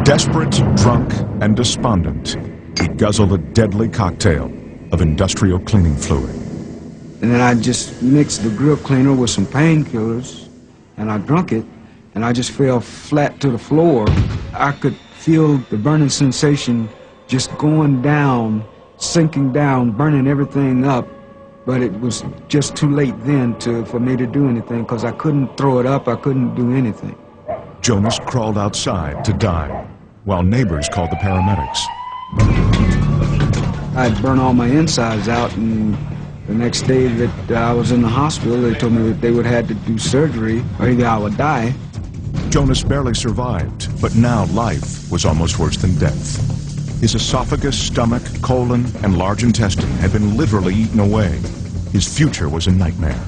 Desperate, drunk, and despondent, he guzzled a deadly cocktail of industrial cleaning fluid. And then I just mixed the grill cleaner with some painkillers, and I drank it, and I just fell flat to the floor. I could feel the burning sensation just going down, sinking down, burning everything up. But it was just too late then for me to do anything, because I couldn't throw it up, I couldn't do anything. Jonas crawled outside to die, while neighbors called the paramedics. I'd burned all my insides out, and the next day that I was in the hospital, they told me that they would have to do surgery, or either I would die. Jonas barely survived, but now life was almost worse than death. His esophagus, stomach, colon, and large intestine had been literally eaten away. His future was a nightmare.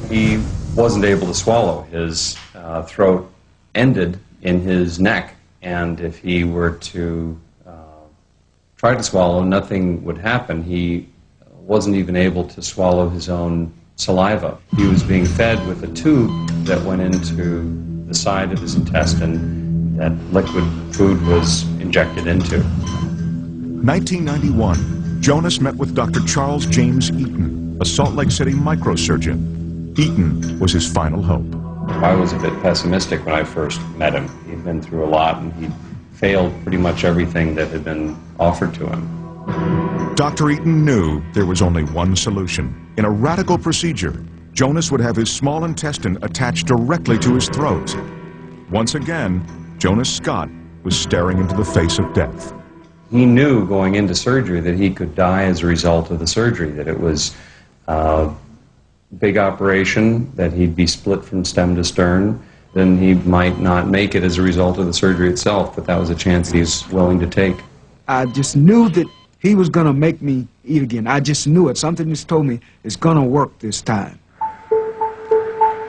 He wasn't able to swallow. His throat ended in his neck, and if he were to try to swallow, nothing would happen. He wasn't even able to swallow his own saliva. He was being fed with a tube that went into the side of his intestine that liquid food was injected into. 1991, Jonas met with Dr. Charles James Eaton, a Salt Lake City microsurgeon. Eaton was his final hope. I was a bit pessimistic when I first met him. He'd been through a lot, and he'd failed pretty much everything that had been offered to him. Dr. Eaton knew there was only one solution. In a radical procedure, Jonas would have his small intestine attached directly to his throat. Once again, Jonas Scott was staring into the face of death. He knew going into surgery that he could die as a result of the surgery, that it was a big operation, that he'd be split from stem to stern, then he might not make it as a result of the surgery itself, but that was a chance he was willing to take. I just knew that he was going to make me eat again. I just knew it. Something just told me it's going to work this time.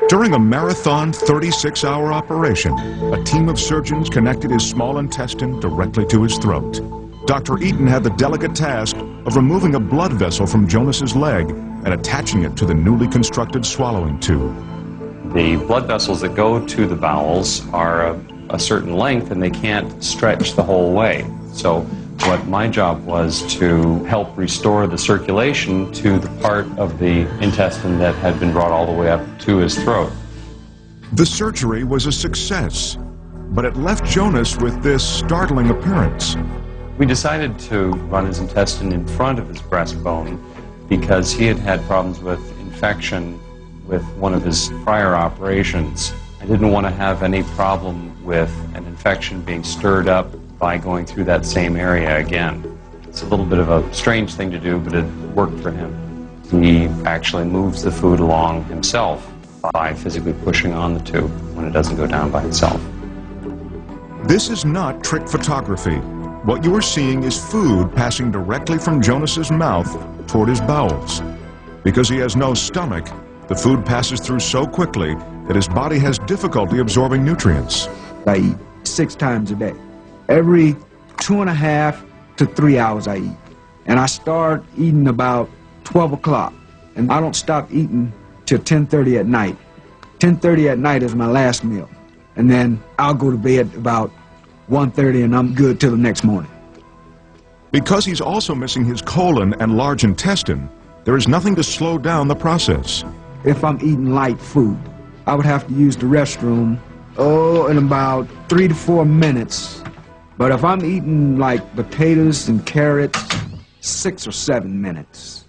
During a marathon 36-hour operation, a team of surgeons connected his small intestine directly to his throat. Dr. Eaton had the delicate task of removing a blood vessel from Jonas's leg and attaching it to the newly constructed swallowing tube. The blood vessels that go to the bowels are a certain length, and they can't stretch the whole way. So what my job was to help restore the circulation to the part of the intestine that had been brought all the way up to his throat. The surgery was a success, but it left Jonas with this startling appearance. We decided to run his intestine in front of his breastbone because he had had problems with infection with one of his prior operations. I didn't want to have any problem with an infection being stirred up by going through that same area again. It's a little bit of a strange thing to do, but it worked for him. He actually moves the food along himself by physically pushing on the tube when it doesn't go down by itself. This is not trick photography. What you are seeing is food passing directly from Jonas's mouth toward his bowels. Because he has no stomach, the food passes through so quickly that his body has difficulty absorbing nutrients. I eat 6 times a day. Every 2.5 to 3 hours I eat. And I start eating about 12 o'clock. And I don't stop eating till 10:30 at night. 10:30 at night is my last meal. And then I'll go to bed about 1:30 and I'm good till the next morning. Because he's also missing his colon and large intestine, there is nothing to slow down the process. If I'm eating light food, I would have to use the restroom, in about 3 to 4 minutes. But if I'm eating like potatoes and carrots, 6 or 7 minutes.